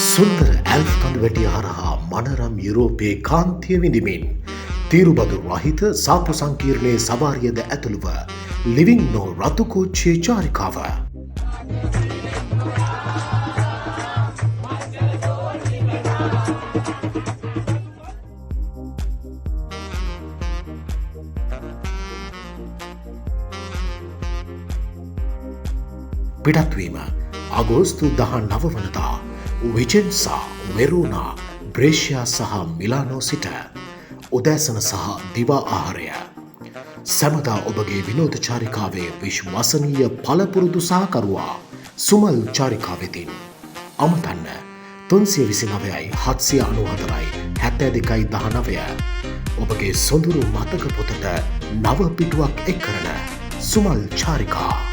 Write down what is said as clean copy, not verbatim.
සුන්දර ඇල්ෆ් කඳුවැටිය හරහා මනරම් යුරෝපයේ කාන්තිය විඳිමින් තීරුබදු රහිත සාප්පු සංකීර්ණයේ සවාරියද ඇතුළුව ලිවිං නෝ රතු කෝච්චියේ චාරිකාව පිටත්වීම අගෝස්තු 19 වනදා විචෙන්සා, වෙරෝනා, බ්‍රේෂියා සහ මිලානෝ සිට උදෑසන සහ දිවා ආහාරය. සැමදා ඔබගේ විනෝද චාරිකාවේ විශ්වසනීය පළපුරුදු සහකරුවා සුමල් චාරිකාවෙතින්. අමතන්න 329යි 794යි 7219 ඔබගේ සොඳුරු මතක පොතට නව පිටුවක් එක් කරන සුමල් චාරිකා.